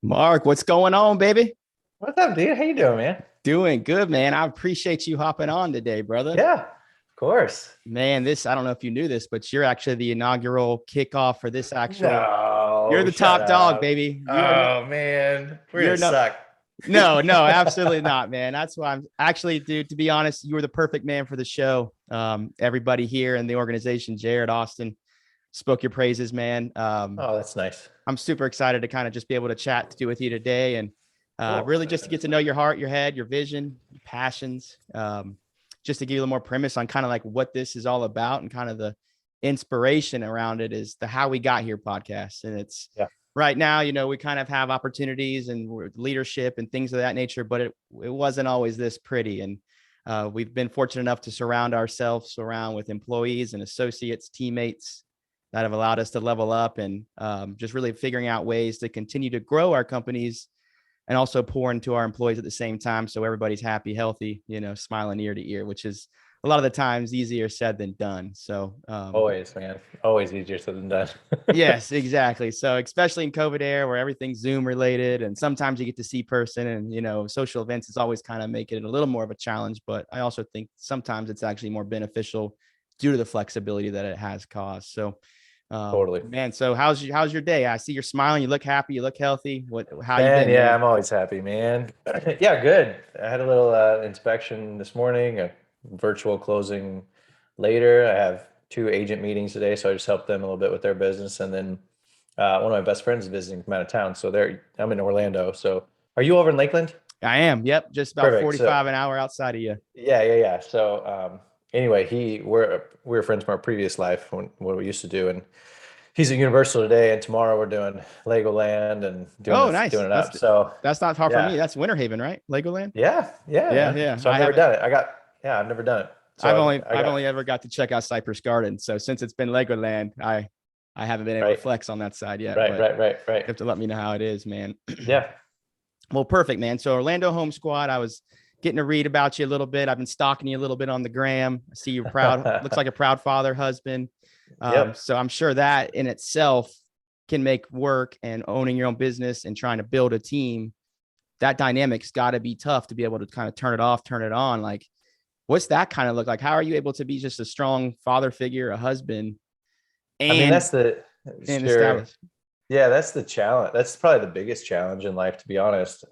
Mark, what's going on, baby? What's up, dude? How you doing, man? Doing good, man. I appreciate you hopping on today, brother. Yeah, of course. Man, I don't know if you knew this, but you're actually the inaugural kickoff for this actual. You're No, the shut top dog, up. baby. You are not, Oh man, we're you're gonna no, suck. no, absolutely not, man. That's why I'm actually, dude, to be honest, you were the perfect man for the show. Everybody here in the organization, Jared, Austin, spoke your praises, man. Oh, that's nice. I'm super excited to kind of just be able to chat with you today and Cool. really just to get to know your heart, your head, your vision, your passions, just to give you a little more premise on kind of like what this is all about and kind of the inspiration around it is the How We Got Here podcast. And it's Yeah. right now, we kind of have opportunities and leadership and things of that nature, but it wasn't always this pretty. And we've been fortunate enough to surround ourselves around with employees and associates, teammates, that have allowed us to level up and just really figuring out ways to continue to grow our companies and also pour into our employees at the same time. So everybody's happy, healthy, smiling ear to ear, which is a lot of the times easier said than done. So Always, man. Always easier said than done. yes, exactly. So especially in COVID era where everything's Zoom related and sometimes you get to see person and, social events is always kind of making it a little more of a challenge. But I also think sometimes it's actually more beneficial due to the flexibility that it has caused. So Totally. man, so how's your day? I see you're smiling, you look happy, you look healthy. How you Man, been, yeah, man? I'm always happy, man. Yeah, good. I had a little inspection this morning, a virtual closing later. I have two agent meetings today, so I just helped them a little bit with their business. And then one of my best friends is visiting from out of town. So I'm in Orlando. So are you over in Lakeland? I am. Yep, just about Perfect. So 45 an hour outside of you. yeah. So anyway, we're friends from our previous life when what we used to do, and he's at Universal today, and tomorrow we're doing Legoland and Oh, doing nice. it up. So That's not far from me. yeah, That's Winter Haven, right? Legoland. yeah, Yeah, man. yeah. So I've never done it. I've never done it. I've So only I I've got only ever got to check out Cypress Gardens. So since it's been Legoland, I haven't been able to right, flex on that side yet. right, But right, right, you right. have to let me know how it is, man. Yeah, Well, perfect, man. So Orlando Home Squad, I was getting to read about you a little bit. I've been stalking you a little bit on the gram. I see you're proud, looks like a proud father, husband. yep. So I'm sure that in itself can make work and owning your own business and trying to build a team. That dynamic's got to be tough to be able to kind of turn it off, turn it on. Like, what's that kind of look like? How are you able to be just a strong father figure, a husband, I mean, and sure. established? Yeah, that's the challenge. That's probably the biggest challenge in life, to be honest.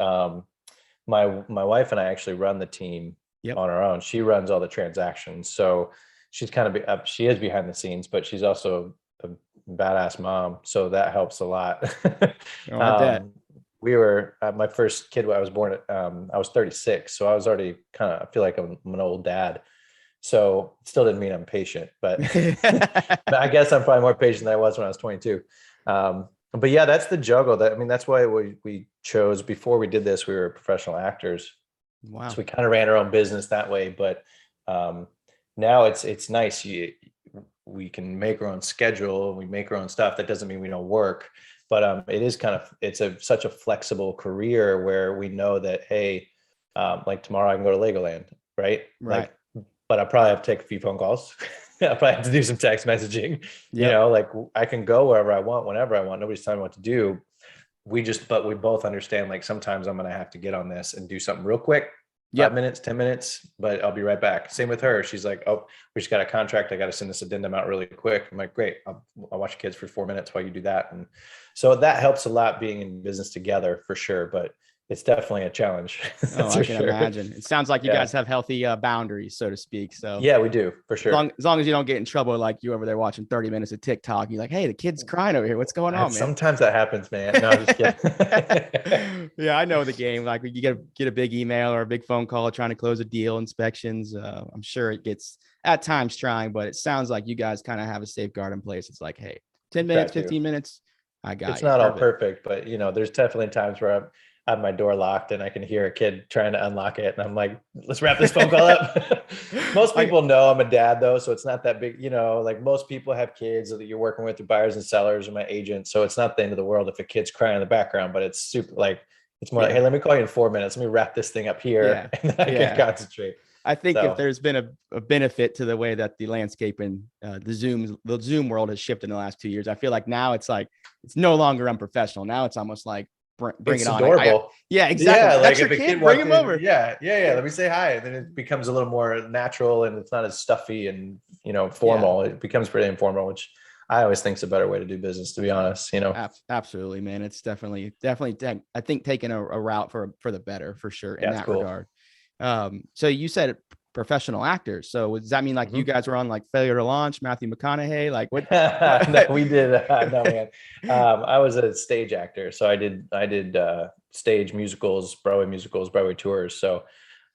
My wife and I actually run the team Yep. on our own. She runs all the transactions, so she's kind of she is behind the scenes, but she's also a badass mom, so that helps a lot. Oh, I bet. um, we were my first kid. I was born at I was 36, so I was already kind of I feel like I'm an old dad. So still didn't mean I'm patient, but but I guess I'm probably more patient than I was when I was 22. But yeah, that's the juggle. That I mean, that's why we chose before we did this. We were professional actors, so Wow. we kind of ran our own business that way. But um, now it's nice. We can make our own schedule. We make our own stuff. That doesn't mean we don't work, but it is kind of such a flexible career where we know that hey, like tomorrow I can go to Legoland, right? Right. Like, but I probably have to take a few phone calls. I probably have to do some text messaging. Yep. Like I can go wherever I want, whenever I want. Nobody's telling me what to do. But we both understand like sometimes I'm going to have to get on this and do something real quick, five Yep. minutes, 10 minutes, but I'll be right back. Same with her. She's like, oh, we just got a contract. I got to send this addendum out really quick. I'm like, great. I'll watch kids for 4 minutes while you do that. And so that helps a lot being in business together for sure. But it's definitely a challenge. Oh, That's I for can sure. imagine. It sounds like you Yeah. guys have healthy boundaries, so to speak. So Yeah, we do for sure. as long as you don't get in trouble, like you over there watching 30 minutes of TikTok, you're like, hey, the kid's crying over here. What's going on, man? Sometimes that happens, man. No, I'm just kidding. Yeah, I know the game. Like you get a big email or a big phone call trying to close a deal, inspections. I'm sure it gets at times trying, but it sounds like you guys kind of have a safeguard in place. It's like, hey, 10 Try minutes, to. 15 minutes, I got It's you. not all Perfect. perfect, but there's definitely times where I have my door locked and I can hear a kid trying to unlock it, and I'm like, let's wrap this phone call up. Most I, people know I'm a dad though, so it's not that big. Like most people have kids that you're working with, the buyers and sellers, or my agent, so it's not the end of the world if a kid's crying in the background. But it's super like it's more like, yeah, hey, let me call you in 4 minutes. Let me wrap this thing up here, yeah, and then I can yeah. concentrate. I think if So there's been a benefit to the way that the landscape and the Zoom world has shifted in the last 2 years, I feel like now it's like it's no longer unprofessional. Now it's almost like bring it's it on. adorable. Yeah, exactly. Yeah, That's like your if a kid, kid bring walked him in, over. yeah, let me say hi. And then it becomes a little more natural and it's not as stuffy and, formal. It becomes pretty informal, which I always think is a better way to do business, to be honest, Absolutely, man. It's definitely, I think taking a route for the better for sure in Yeah, it's that cool. regard. So you said professional actors. So does that mean like you Mhm. guys were on like Failure to Launch, Matthew McConaughey? Like what? No, we did. No, man. I was a stage actor, so I did stage musicals, Broadway tours. So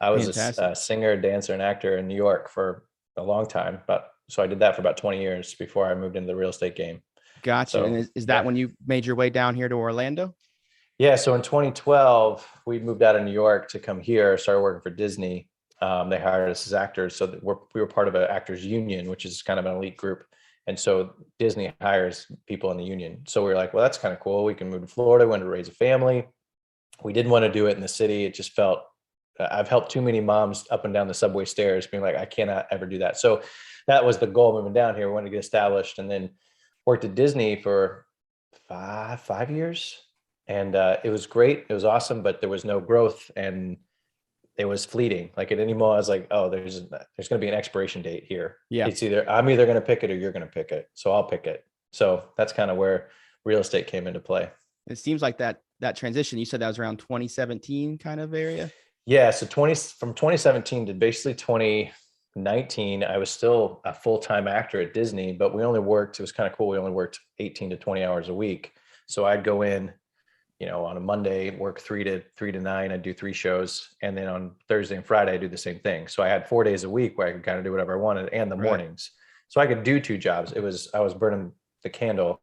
I was Fantastic. a singer, dancer, and actor in New York for a long time. But so I did that for about 20 years before I moved into the real estate game. Got you. And So is that yeah, when you made your way down here to Orlando? yeah. So in 2012, we moved out of New York to come here. Started working for Disney. They hired us as actors, so that we were part of an actors union, which is kind of an elite group. And so Disney hires people in the union. So we were like, well, that's kind of cool. We can move to Florida. We wanted to raise a family. We didn't want to do it in the city. It just felt I've helped too many moms up and down the subway stairs, being like, I cannot ever do that. So that was the goal moving down here. We wanted to get established, and then worked at Disney for five years, and it was great. It was awesome, but there was no growth, and it was fleeting. Like at any moment, I was like, oh, there's going to be an expiration date here. Yeah. It's either I'm either going to pick it or you're going to pick it. So I'll pick it. So that's kind of where real estate came into play. It seems like that transition, you said that was around 2017 kind of area. Yeah. So from 2017 to basically 2019, I was still a full-time actor at Disney, but we only worked, it was kind of cool. We only worked 18 to 20 hours a week. So I'd go in, on a Monday, work 3 to 9, I'd do 3 shows. And then on Thursday and Friday, I do the same thing. So I had 4 days a week where I could kind of do whatever I wanted, and the mornings. So I could do 2 jobs. I was burning the candle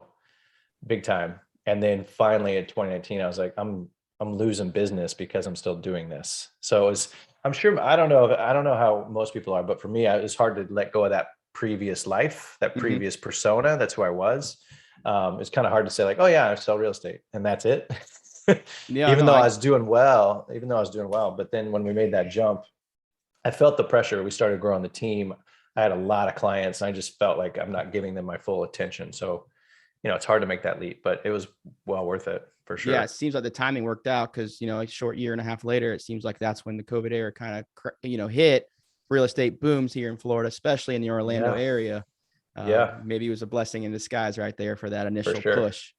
big time. And then finally in 2019, I was like, I'm losing business because I'm still doing this. So I'm sure, I don't know how most people are, but for me, it's hard to let go of that previous life, that previous persona. That's who I was. It's kind of hard to say like, oh yeah, I sell real estate and that's it. Yeah. Even though I was doing well, but then when we made that jump, I felt the pressure. We started growing the team. I had a lot of clients and I just felt like I'm not giving them my full attention. So, it's hard to make that leap, but it was well worth it for sure. Yeah, it seems like the timing worked out because, a short year and a half later, it seems like that's when the COVID era kind of, hit. Real estate booms here in Florida, especially in the Orlando area. Yeah. Maybe it was a blessing in disguise right there for that initial sure. push,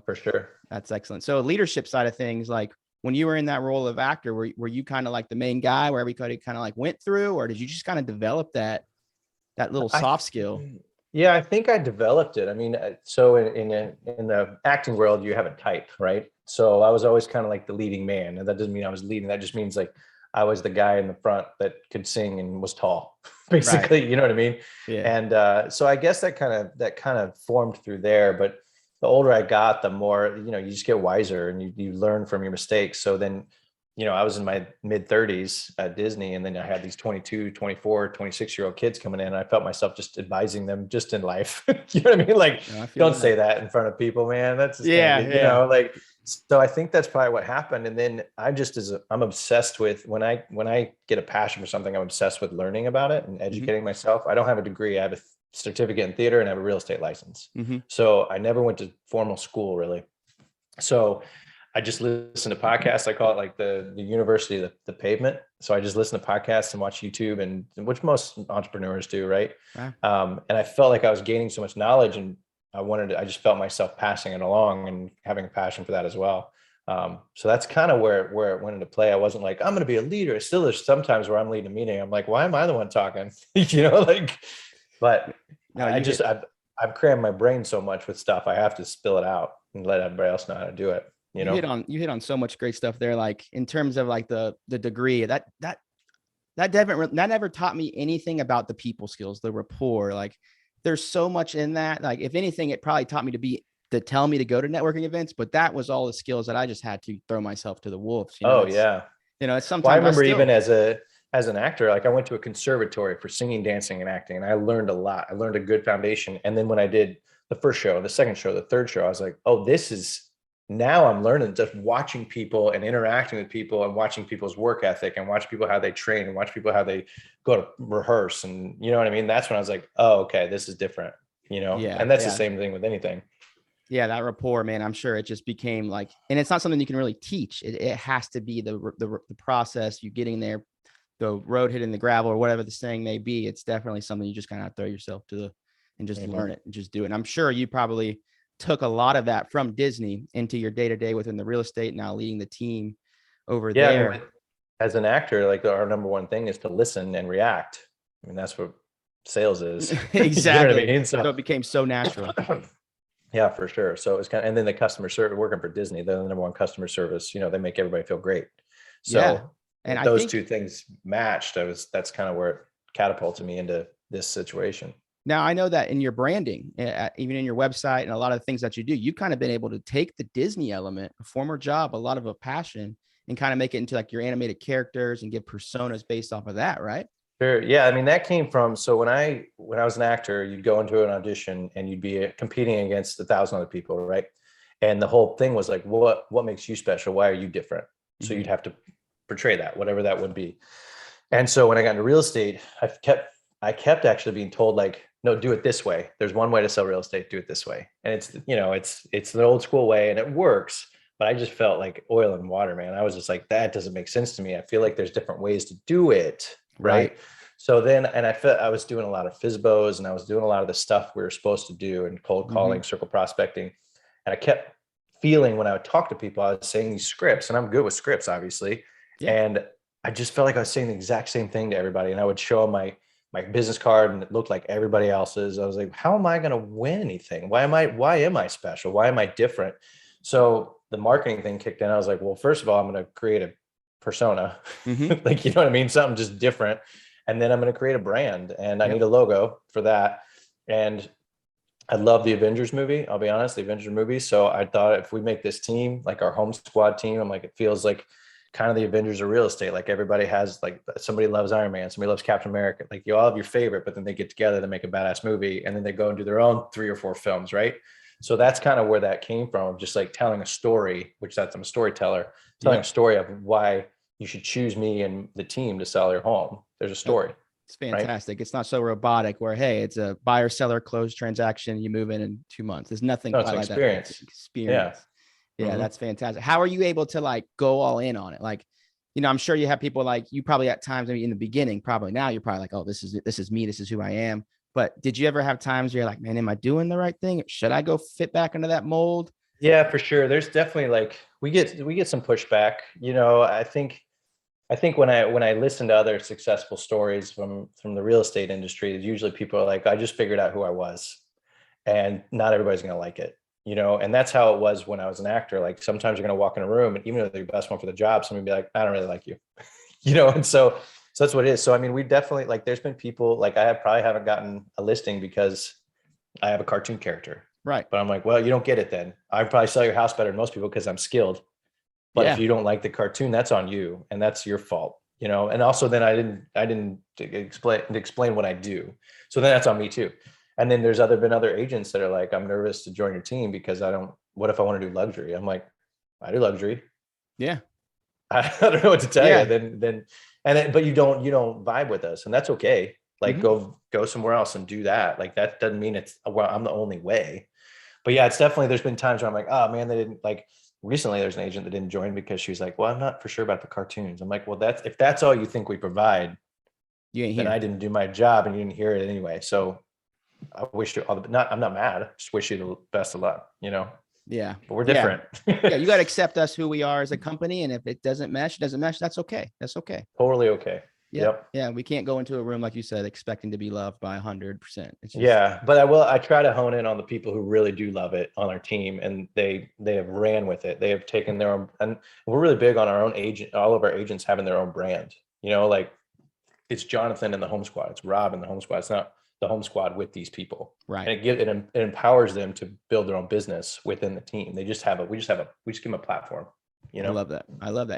For sure. That's excellent. So leadership side of things, like when you were in that role of actor, were you kind of like the main guy where everybody kind of like went through, or did you just kind of develop that little soft skill? Yeah, I think I developed it. I mean, so in the acting world, you have a type, right? So I was always kind of like the leading man, and that doesn't mean I was leading. That just means like I was the guy in the front that could sing and was tall, basically. Right. You know what I mean? Yeah. And so I guess that kind of formed through there. But the older I got, the more you just get wiser and you learn from your mistakes. So then, I was in my mid 30s at Disney, and then I had these 22, 24, 26-year-old kids coming in, and I felt myself just advising them just in life. You know what I mean? Like, don't say that in front of people, man. That's just like, so I think that's probably what happened. And then I'm obsessed with when I get a passion for something, I'm obsessed with learning about it and educating myself. I don't have a degree. I have a certificate in theater and I have a real estate license. So I never went to formal school really. So I just listen to podcasts. I call it like the university, the pavement. So I just listen to podcasts and watch YouTube, and which most entrepreneurs do, right? Wow. And I felt like I was gaining so much knowledge, and I just felt myself passing it along and having a passion for that as well. So that's kind of where it went into play. I wasn't like, I'm going to be a leader. Still, there's sometimes where I'm leading a meeting. I'm like, why am I the one talking? But no, I've crammed my brain so much with stuff. I have to spill it out and let everybody else know how to do it. You hit on so much great stuff there. Like in terms of like the degree that never taught me anything about the people skills, the rapport. Like there's so much in that. Like if anything, it probably taught me to tell me to go to networking events, but that was all the skills that I just had to throw myself to the wolves. It's sometimes. Well, I remember even as an actor, like I went to a conservatory for singing, dancing, and acting, and I learned a lot. I learned a good foundation. And then when I did the first show, the second show, the third show, I was like, oh, now I'm learning just watching people and interacting with people and watching people's work ethic and watch people how they train and watch people how they go to rehearse. And you know what I mean? That's when I was like, oh, okay, this is different, and that's the same thing with anything. Yeah, that rapport, man, I'm sure it just became like, and it's not something you can really teach. It has to be the process, you getting there, the road hitting the gravel or whatever the saying may be. It's definitely something you just kind of throw yourself to and just learn it and just do it. And I'm sure you probably took a lot of that from Disney into your day to day within the real estate, now leading the team over there. I mean, as an actor, like our number one thing is to listen and react. I mean, that's what sales is. Exactly. You know what I mean? So it became so natural. Yeah, for sure. So it's kind of, and then the customer service, working for Disney, they're the number one customer service, they make everybody feel great. So Yeah. And I those think two things matched. That's kind of where it catapulted me into this situation. now I know that in your branding, even in your website and a lot of the things that you do, you've kind of been able to take the Disney element, a former job, a lot of a passion, and kind of make it into like your animated characters and give personas based off of that, right? Sure. Yeah. I mean, that came from, so when I was an actor, you'd go into an audition and you'd be competing against 1,000 other people. Right. And the whole thing was like, what makes you special? Why are you different? So you'd have to portray that, whatever that would be. And so when I got into real estate, I kept actually being told like, no, do it this way. There's one way to sell real estate. Do it this way. And it's the old school way and it works. But I just felt like oil and water, man. I was just like, that doesn't make sense to me. I feel like there's different ways to do it. Right. So then, and I felt I was doing a lot of FSBOs and I was doing a lot of the stuff we were supposed to do and cold calling, circle prospecting. And I kept feeling when I would talk to people, I was saying these scripts, and I'm good with scripts, obviously. Yeah. And I just felt like I was saying the exact same thing to everybody. And I would show them my business card and it looked like everybody else's. I was like, how am I going to win anything? Why am I special? Why am I different? So the marketing thing kicked in. I was like, well, first of all, I'm going to create a persona, like, you know what I mean? Something just different. And then I'm going to create a brand and I need a logo for that. And I love the Avengers movie. I'll be honest, the Avengers movie. So I thought if we make this team, like our home squad team, I'm like, it feels like kind of the Avengers of real estate. Like everybody has, like, somebody loves Iron Man, somebody loves Captain America. Like you all have your favorite, but then they get together, they make a badass movie and then they go and do their own 3 or 4 films. Right. So that's kind of where that came from, just like telling a story, I'm a storyteller, telling a story of why you should choose me and the team to sell your home. There's a story. It's fantastic. Right? It's not so robotic where, hey, it's a buyer seller closed transaction. You move in 2 months. There's nothing quite like experience. That. Experience. Yeah. That's fantastic. How are you able to like go all in on it? Like, I'm sure you have people like you probably at times, maybe in the beginning, probably now you're probably like, oh, this is me. This is who I am. But did you ever have times where you're like, man, am I doing the right thing? Should I go fit back into that mold? Yeah, for sure. There's definitely like, we get some pushback. I think when I listen to other successful stories from the real estate industry, usually people are like, I just figured out who I was, and not everybody's going to like it, and that's how it was when I was an actor. Like sometimes you're going to walk in a room and even though they're the best one for the job, somebody will be like, I don't really like you, and so that's what it is. So, I mean, we definitely, like, there's been people like probably haven't gotten a listing because I have a cartoon character. Right. But I'm like, well, you don't get it then. I'd probably sell your house better than most people because I'm skilled. But if you don't like the cartoon, that's on you and that's your fault, and also then I didn't explain what I do. So then that's on me too. And then there's been other agents that are like, I'm nervous to join your team because what if I want to do luxury? I'm like, I do luxury. Yeah. I don't know what to tell you. But you don't vibe with us, and that's okay. Like go somewhere else and do that. Like that doesn't mean I'm the only way. But yeah, it's definitely, there's been times where I'm like, oh man, they didn't like. Recently, there's an agent that didn't join because she was like, well, I'm not for sure about the cartoons. I'm like, well, if that's all you think we provide, then I didn't do my job and you didn't hear it anyway. So I wish you I'm not mad. I just wish you the best of luck, Yeah. But we're different. Yeah. You got to accept us who we are as a company. And if it doesn't mesh, that's okay. That's okay. Totally okay. Yep. Yeah. We can't go into a room, like you said, expecting to be loved by 100%. But I try to hone in on the people who really do love it on our team, and they have ran with it. They have taken their own, and we're really big on our own agent, all of our agents having their own brand, like it's Jonathan and the home squad. It's Rob and the home squad. It's not the home squad with these people. Right. And it empowers them to build their own business within the team. We just give them a platform, I love that.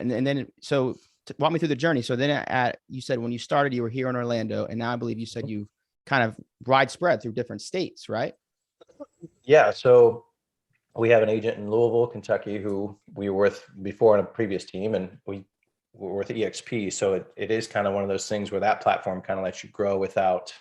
And then, so walk me through the journey. So then you said when you started, you were here in Orlando, and now I believe you said you kind of widespread through different states, right? Yeah. So we have an agent in Louisville, Kentucky, who we were with before on a previous team, and we were with EXP. So it is kind of one of those things where that platform kind of lets you grow without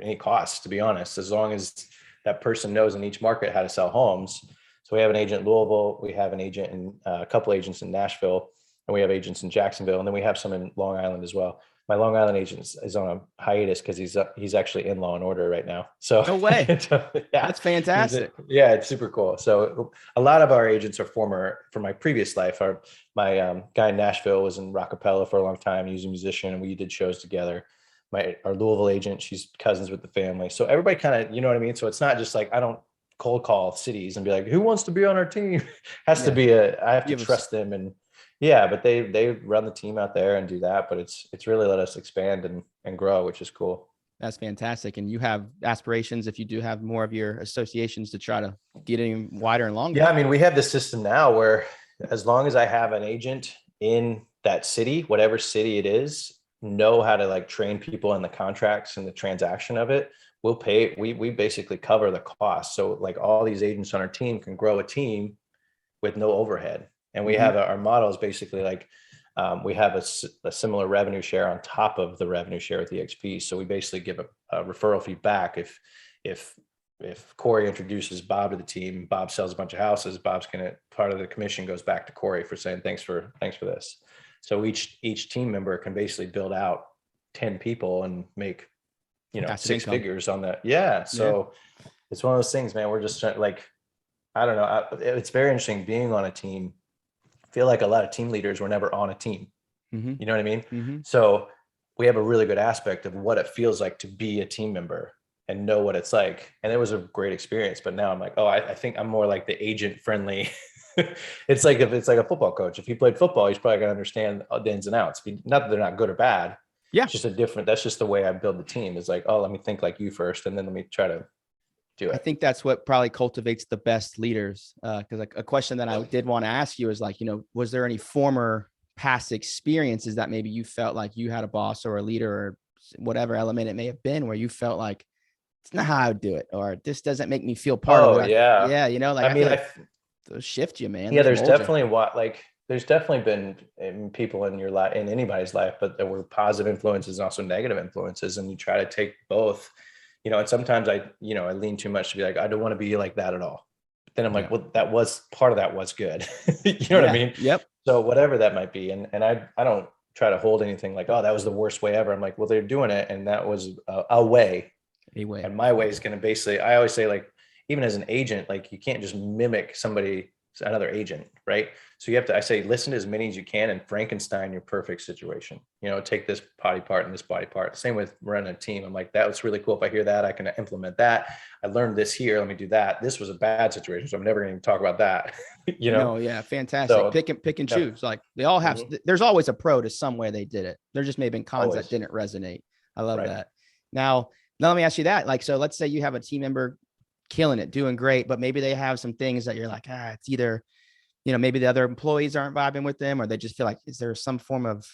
any costs, to be honest, as long as that person knows in each market how to sell homes. So we have an agent in Louisville, we have an agent in a couple agents in Nashville, and we have agents in Jacksonville, and then we have some in Long Island as well. My Long Island agent is on a hiatus because he's actually in Law and Order right now. So No way. yeah, That's fantastic. yeah, it's super cool. So a lot of our agents are from my previous life. My guy in Nashville was in Rockapella for a long time. He was a musician, and we did shows together. Our Louisville agent, she's cousins with the family. So everybody kind of, you know what I mean? So it's not just like, I don't cold call cities and be like, who wants to be on our team? Has to be I have to trust them. And yeah, but they run the team out there and do that, but it's really let us expand and grow, which is cool. That's fantastic. And you have aspirations, if you do have more of your associations, to try to get in wider and longer. Yeah. I mean, we have this system now where as long as I have an agent in that city, whatever city it is, know how to like train people in the contracts and the transaction of it, we'll pay. We basically cover the cost. So like all these agents on our team can grow a team with no overhead. And we have our model is basically like, we have a similar revenue share on top of the revenue share with EXP. So we basically give a referral fee back. If Corey introduces Bob to the team, Bob sells a bunch of houses, part of the commission goes back to Corey for saying, thanks for this. So each team member can basically build out 10 people and make, six figures on that. Yeah. So it's one of those things, man. We're just like, I don't know. It's very interesting being on a team. I feel like a lot of team leaders were never on a team. You know what I mean? So we have a really good aspect of what it feels like to be a team member and know what it's like. And it was a great experience. But now I'm like, I think I'm more like the agent friendly. It's like if it's like a football coach. If he played football, he's probably gonna understand the ins and outs. Not that they're not good or bad. Yeah. It's just that's just the way I build the team. Is like, let me think like you first, and then let me try to do it. I think that's what probably cultivates the best leaders. Because a question that I did want to ask you is like, was there any former past experiences that maybe you felt like you had a boss or a leader or whatever element it may have been, where you felt like it's not how I would do it, or this doesn't make me feel part of it. Yeah. I mean, those shift you, man. Yeah, there's definitely been people in your life, in anybody's life, but there were positive influences and also negative influences, and you try to take both. And sometimes I lean too much to be like, I don't want to be like that at all. But then I'm like, well, that was part of that was good. You know what I mean? Yep. So whatever that might be. And I don't try to hold anything like, that was the worst way ever. I'm like, well, they're doing it. And that was a way. And my way is going to basically, I always say, like, even as an agent, like you can't just mimic another agent, right? So you have to, I say, listen to as many as you can and Frankenstein your perfect situation. Take this body part and this body part. Same with running a team. I'm like, that was really cool. If I hear that, I can implement that. I learned this here. Let me do that. This was a bad situation, so I'm never going to talk about that. No, yeah, fantastic. So, pick and choose. Like they all have. There's always a pro to some way they did it. There just may have been cons that didn't resonate. I love that. Now let me ask you that. Like, so let's say you have a team member killing it, doing great, but maybe they have some things that you're like, it's either, maybe the other employees aren't vibing with them, or they just feel like, is there some form of,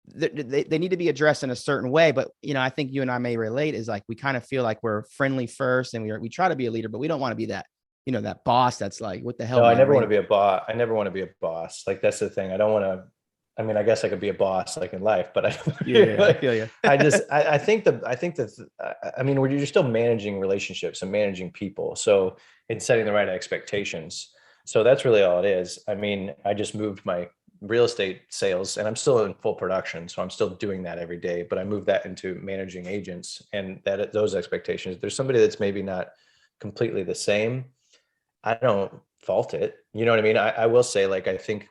they need to be addressed in a certain way. But, I think you and I may relate, is like, we kind of feel like we're friendly first and we try to be a leader, but we don't want to be that, that boss that's like, what the hell? No, I never want to be a boss. I never want to be a boss. Like, that's the thing. I don't want to, I guess I could be a boss like in life, but I feel you. I think that, you're still managing relationships and managing people. So it's setting the right expectations. So that's really all it is. I just moved my real estate sales and I'm still in full production. So I'm still doing that every day, but I moved that into managing agents and those expectations. There's somebody that's maybe not completely the same. I don't fault it. You know what I mean? I will say, like, I think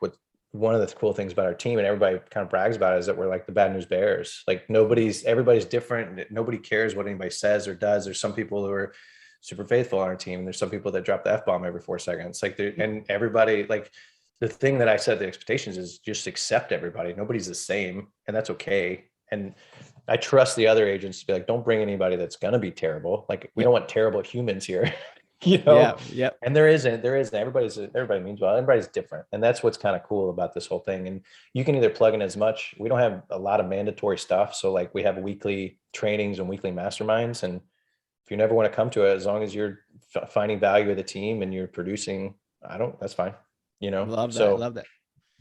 one of the cool things about our team, and everybody kind of brags about it, is that we're like the bad news bears. Like everybody's different. Nobody cares what anybody says or does. There's some people who are super faithful on our team, and there's some people that drop the F-bomb every 4 seconds. Like, and everybody, like, the thing that I set the expectations is just accept everybody. Nobody's the same, and that's okay. And I trust the other agents to be like, don't bring anybody that's going to be terrible. Like, we don't want terrible humans here. And there isn't, everybody means well, everybody's different. And that's what's kind of cool about this whole thing. And you can either plug in as much, we don't have a lot of mandatory stuff. So like we have weekly trainings and weekly masterminds. And if you never want to come to it, as long as you're finding value of the team and you're producing, that's fine. Love that.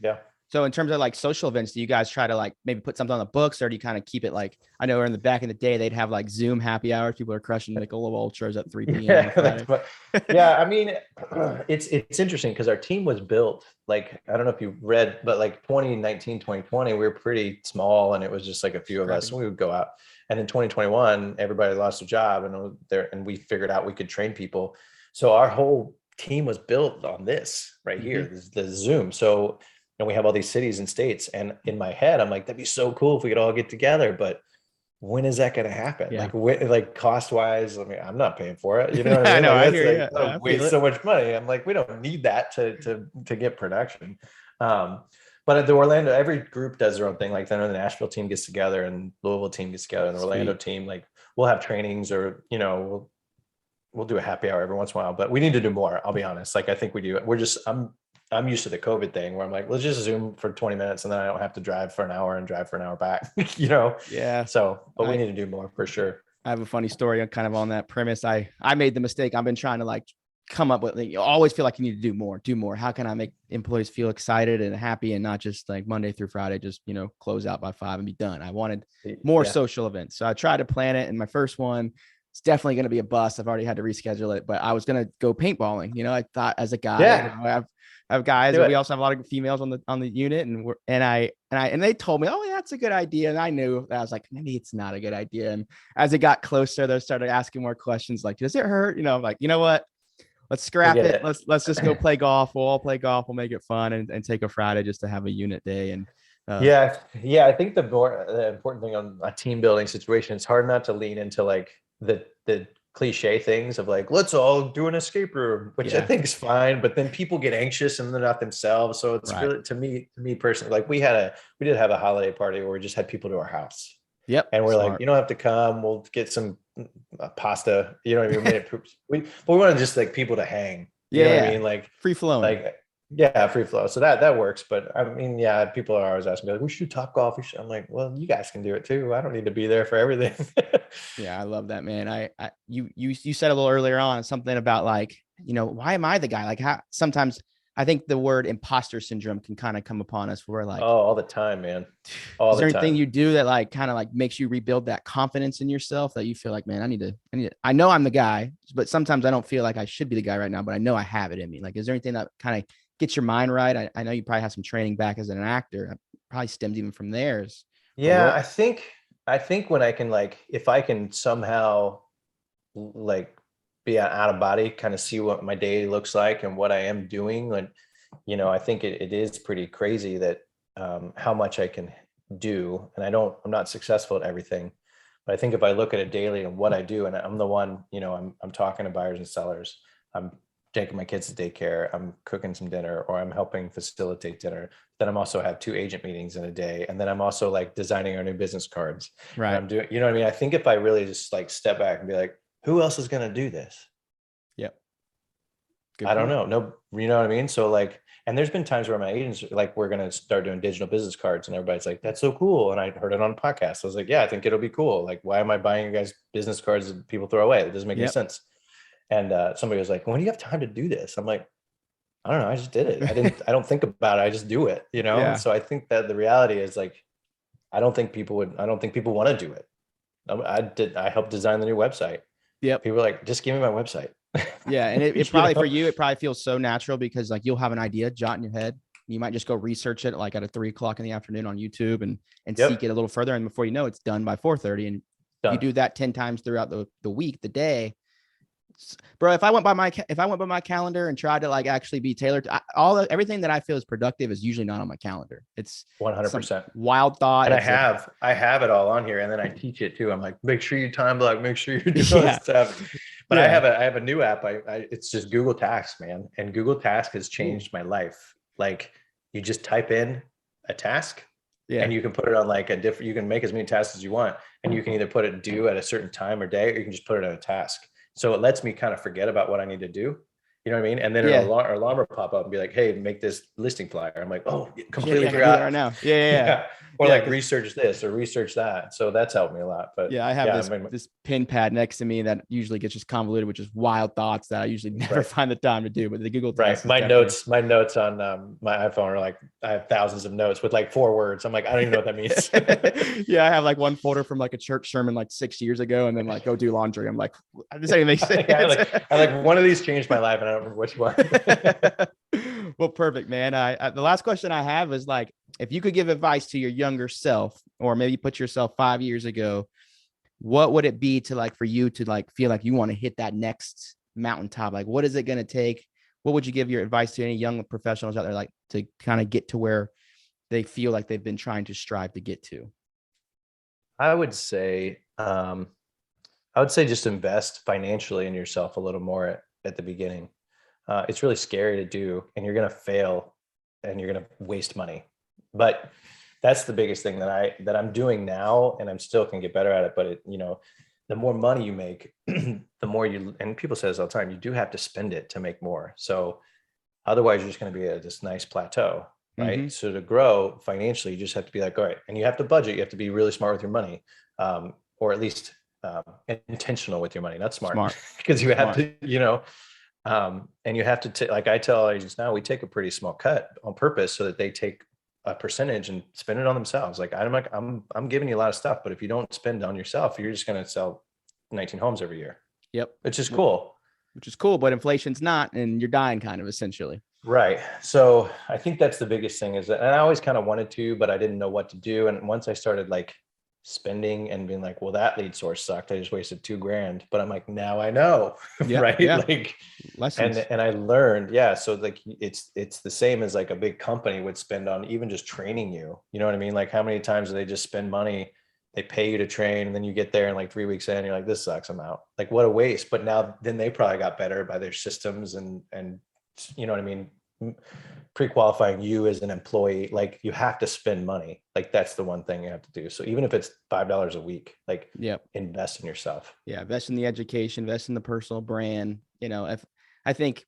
Yeah. So in terms of like social events, do you guys try to like maybe put something on the books, or do you kind of keep it like, I know in the back in the day, they'd have like Zoom happy hours. People are crushing Michelob Ultras at 3 p.m. on Yeah, Friday. yeah. I mean, it's interesting because our team was built like, I don't know if you read, but like 2019, 2020, we were pretty small, and it was just like a few of us, and we would go out. And in 2021, everybody lost their job, and we figured out we could train people. So our whole team was built on this right here, the Zoom. So, and we have all these cities and states, and in my head, I'm like, that'd be so cool if we could all get together, but when is that going to happen? Yeah. Like cost wise, I mean, I'm not paying for it. You know what I I mean? know, Like, I that's hear like, you. oh, waste so much money. I'm like, we don't need that to get production. But at the Orlando, every group does their own thing. Like, I know the Nashville team gets together, and Louisville team gets together, and the Orlando team, like, we'll have trainings, or, you know, we'll do a happy hour every once in a while, but we need to do more. I'll be honest. Like, I think we do. I'm used to the COVID thing where I'm like, let's just Zoom for 20 minutes, and then I don't have to drive for an hour and drive for an hour back, you know? Yeah. So, but we need to do more for sure. I have a funny story kind of on that premise. I made the mistake. I've been trying to like come up with, you always feel like you need to do more. How can I make employees feel excited and happy, and not just like Monday through Friday, just, you know, close out by 5 and be done. I wanted more social events. So I tried to plan it. And my first one, it's definitely going to be a bust. I've already had to reschedule it, but I was going to go paintballing. You know, I thought as a guy, you know, I have guys, and we also have a lot of females on the unit, and they told me, oh yeah, that's a good idea. And I knew that I was like, maybe it's not a good idea. And as it got closer, they started asking more questions like, does it hurt? You know, I'm like, you know what? Let's scrap it. Let's just go play golf. We'll all play golf. We'll make it fun, and take a Friday just to have a unit day. And yeah. I think the important thing on a team building situation, it's hard not to lean into like the cliche things of like, let's all do an escape room, which I think is fine, but then people get anxious and they're not themselves. So it's really, to me personally, like we did have a holiday party where we just had people to our house. Yep. And we're like, you don't have to come. We'll get some pasta. You know what I mean? We made it, but we want to just like people to hang. You know what I mean? Like free flowing. Like, free flow. So that works. But I mean, people are always asking me like, we should top golf. I'm like, well, you guys can do it too. I don't need to be there for everything. Yeah, I love that, man. You said a little earlier on something about like, you know, why am I the guy? Like, how sometimes I think the word imposter syndrome can kind of come upon us where like, all the time, man. Is there anything you do that like kind of like makes you rebuild that confidence in yourself, that you feel like, man, I know I'm the guy, but sometimes I don't feel like I should be the guy right now, but I know I have it in me. Like, is there anything that kind of gets your mind right? I know you probably have some training back as an actor. It probably stems even from theirs. Yeah, I think when I can, like, if I can somehow like be out of body, kind of see what my day looks like and what I am doing. And, you know, I think it is pretty crazy that how much I can do. And I'm not successful at everything, but I think if I look at it daily and what I do, and I'm the one, you know, I'm talking to buyers and sellers, I'm taking my kids to daycare, I'm cooking some dinner, or I'm helping facilitate dinner. Then I'm also have 2 agent meetings in a day. And then I'm also like designing our new business cards. Right. And I'm doing, you know what I mean? I think if I really just like step back and be like, who else is going to do this? Yep. I don't know. No, you know what I mean? So like, and there's been times where my agents like, we're going to start doing digital business cards, and everybody's like, that's so cool. And I heard it on a podcast. I was like, yeah, I think it'll be cool. Like, why am I buying you guys business cards that people throw away? It doesn't make any sense. And somebody was like, when do you have time to do this? I'm like, I don't know. I just did it. I don't think about it. I just do it, you know? Yeah. So I think that the reality is like, I don't think people want to do it. I helped design the new website. Yep. People are like, just give me my website. Yeah. And it probably for you, it probably feels so natural because like you'll have an idea, jot in your head. You might just go research it like at 3 o'clock in the afternoon on YouTube and seek it a little further. And before you know, it's done by 4:30. And you do that 10 times throughout the week, the day. Bro, if I went by my calendar and tried to like actually be tailored, everything that I feel is productive is usually not on my calendar. It's 100% wild thought. And I have it all on here, and then I teach it too. I'm like, make sure you time block, make sure you do all this stuff. But I have a new app. It's just Google Tasks, man. And Google Task has changed my life. Like, you just type in a task, and you can put it on like you can make as many tasks as you want, and you can either put it due at a certain time or day, or you can just put it on a task. So it lets me kind of forget about what I need to do. You know what I mean? And then an alarm will pop up and be like, hey, make this listing flyer. I'm like, oh, completely forgot right now. Yeah. or Yeah, like research this or research that. So that's helped me a lot. But yeah, I have yeah, this pin pad next to me that usually gets just convoluted with just wild thoughts that I usually never right. find the time to do. But the Google Right. Task is definitely. My notes on my iPhone are like, I have thousands of notes with like 4 words. I'm like, I don't even know what that means. Yeah, I have like one folder from like a church sermon like 6 years ago, and then like go do laundry. I'm like, this ain't make sense. Yeah, I like one of these changed my life and I don't remember which one. Well, perfect, man. The last question I have is like, if you could give advice to your younger self, or maybe put yourself 5 years ago, what would it be to like for you to like feel like you want to hit that next mountaintop? Like, what is it going to take? What would you give your advice to any young professionals out there, like to kind of get to where they feel like they've been trying to strive to get to? I would say just invest financially in yourself a little more at the beginning. It's really scary to do, and you're going to fail and you're going to waste money. But that's the biggest thing that I'm doing now, and I'm still can get better at it. But the more money you make, the more and people say this all the time, you do have to spend it to make more. So otherwise you're just going to be at this nice plateau, right? Mm-hmm. So to grow financially, you just have to be like, all right, and you have to budget. You have to be really smart with your money, or at least intentional with your money, not smart, because you have to, and you have to like I tell agents now, we take a pretty small cut on purpose so that they take a percentage and spend it on themselves. Like I'm giving you a lot of stuff, but if you don't spend on yourself, you're just going to sell 19 homes every year. Yep. Which is cool. But inflation's not, and you're dying kind of essentially. Right. So I think that's the biggest thing is that, and I always kind of wanted to, but I didn't know what to do. And once I started like spending and being like, well, that lead source sucked. I just wasted $2,000, but I'm like, now I know, yeah, right? Yeah. Like lessons. And I learned, yeah. So like, it's the same as like a big company would spend on even just training you, you know what I mean? Like how many times do they just spend money, they pay you to train, and then you get there and like 3 weeks in, you're like, this sucks, I'm out. Like what a waste. But now then they probably got better by their systems and you know what I mean? Pre-qualifying you as an employee. Like you have to spend money. Like that's the one thing you have to do. So even if it's $5 a week, like invest in yourself. Yeah. Invest in the education, invest in the personal brand. If I think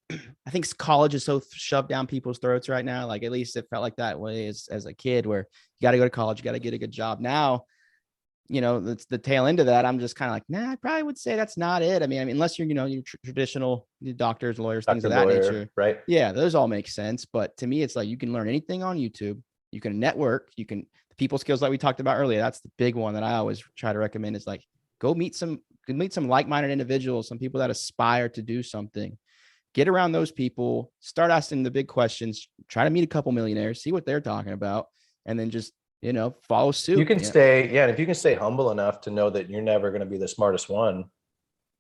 college is so shoved down people's throats right now. Like at least it felt like that way as a kid, where you got to go to college, you got to get a good job. Now, that's the tail end of that. I'm just kind of like, nah, I probably would say that's not it. I mean, unless you're, your traditional doctors, lawyers, things of that nature. Right. Yeah. Those all make sense. But to me, it's like, you can learn anything on YouTube. You can network, the people skills like we talked about earlier. That's the big one that I always try to recommend is like, go meet some like-minded individuals, some people that aspire to do something. Get around those people, start asking the big questions, try to meet a couple millionaires, see what they're talking about, and then just, follow suit. You can stay, and if you can stay humble enough to know that you're never going to be the smartest one,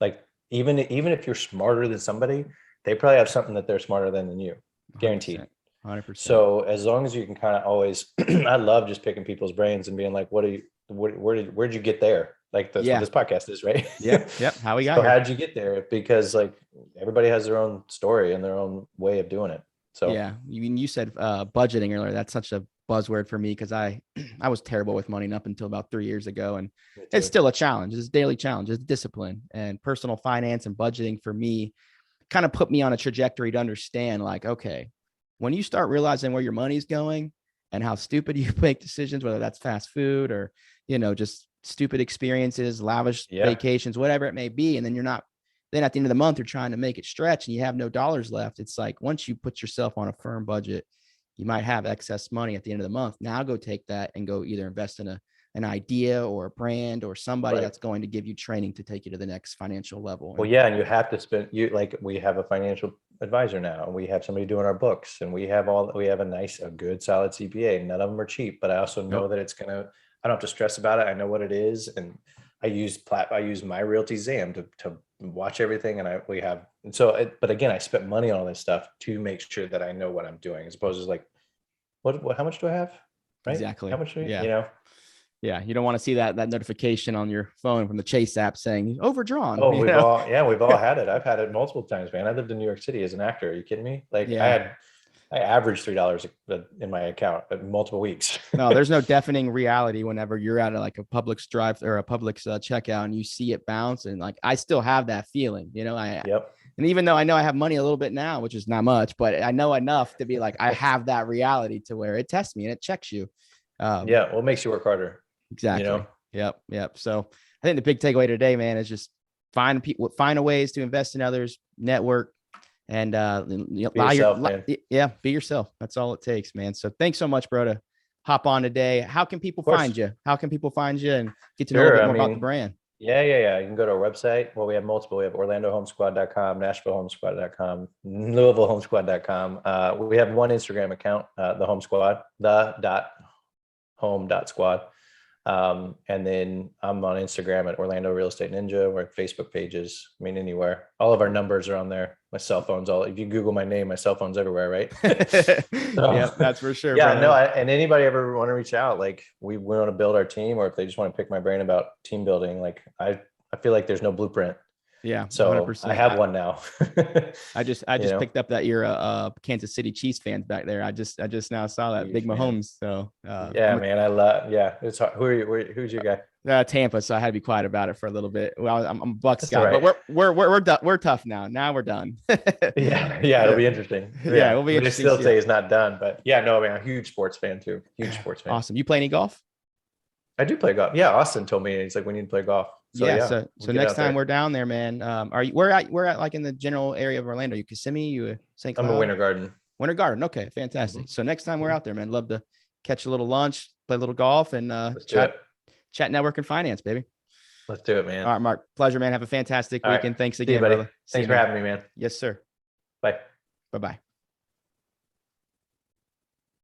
like even if you're smarter than somebody, they probably have something that they're smarter than you, guaranteed. 100%. So as long as you can kind of always, I love just picking people's brains and being like, where'd you get there? Like that's what this podcast is, right? Yeah. How we got here. How'd you get there? Because like everybody has their own story and their own way of doing it. So yeah, you said budgeting earlier. That's such a buzzword for me because I was terrible with money up until about 3 years ago, and it's still a challenge. It's a daily challenge. It's discipline, and personal finance and budgeting for me kind of put me on a trajectory to understand like, okay, when you start realizing where your money's going and how stupid you make decisions, whether that's fast food or, just stupid experiences, lavish vacations, whatever it may be. And then then at the end of the month, you're trying to make it stretch and you have no dollars left. It's like, once you put yourself on a firm budget, you might have excess money at the end of the month. Now go take that and go either invest in an idea or a brand or somebody that's going to give you training to take you to the next financial level. Well, yeah. And you have to spend we have a financial advisor now, and we have somebody doing our books, and we have a good solid CPA. None of them are cheap, but I also know that I don't have to stress about it. I know what it is. And I use my Realty Zam to watch everything. But again, I spent money on all this stuff to make sure that I know what I'm doing, as opposed to like, how much do I have? Right? Exactly. How much do Yeah, you don't want to see that notification on your phone from the Chase app saying overdrawn. Oh, we've all had it. I've had it multiple times, man. I lived in New York City as an actor. Are you kidding me? Like I averaged $3 in my account at multiple weeks. No, there's no deafening reality whenever you're at like a Publix drive or a Publix checkout and you see it bounce, and like I still have that feeling, And even though I know I have money a little bit now, which is not much, but I know enough to be like, I have that reality to where it tests me and it checks you. Yeah. What makes you work harder? Exactly. Yep. So I think the big takeaway today, man, is just find ways to invest in others, network, and Be yourself, man. be yourself. That's all it takes, man. So thanks so much, bro, to hop on today. How can people find you? How can people find you and get to know a little bit more about the brand? Yeah. You can go to our website. Well, we have multiple. We have OrlandoHomesquad.com, NashvilleHomesquad.com, LouisvilleHomesquad.com. We have one Instagram account, the Home Squad, the.home.squad. And then I'm on Instagram at Orlando Real Estate Ninja. We're at Facebook pages. I mean, anywhere. All of our numbers are on there. My cell phone's if you Google my name, my cell phone's everywhere, right? Yeah, that's for sure. Yeah, no. And anybody ever want to reach out, like we want to build our team, or if they just want to pick my brain about team building, like I feel like there's no blueprint. Yeah. So 100%. I have one now. I just picked up that you're a Kansas City Chiefs fans back there. I just now saw that big Mahomes. So man, I love. Yeah, it's hard. Who's your guy? Tampa. So I had to be quiet about it for a little bit. Well, I'm a Bucks guy, right. but we're tough now. Now we're done. yeah, it'll be interesting. Yeah, it'll be interesting. They still say he's not done, but yeah, no, man, I'm a huge sports fan too. Huge sports fan. Awesome. You play any golf? I do play golf. Yeah, Austin told me, he's like, we need to play golf. So next time we're down there, man. We're at like in the general area of Orlando. You Kissimmee, you St. Cloud? I'm a Winter Garden. Winter Garden. Okay, fantastic. So next time we're out there, man, love to catch a little lunch, play a little golf, and chat network and finance, baby. Let's do it, man. All right, Mark. Pleasure, man. Have a fantastic weekend. Thanks again, buddy. brother. Thanks for having me, man. Yes, sir. Bye. Bye-bye.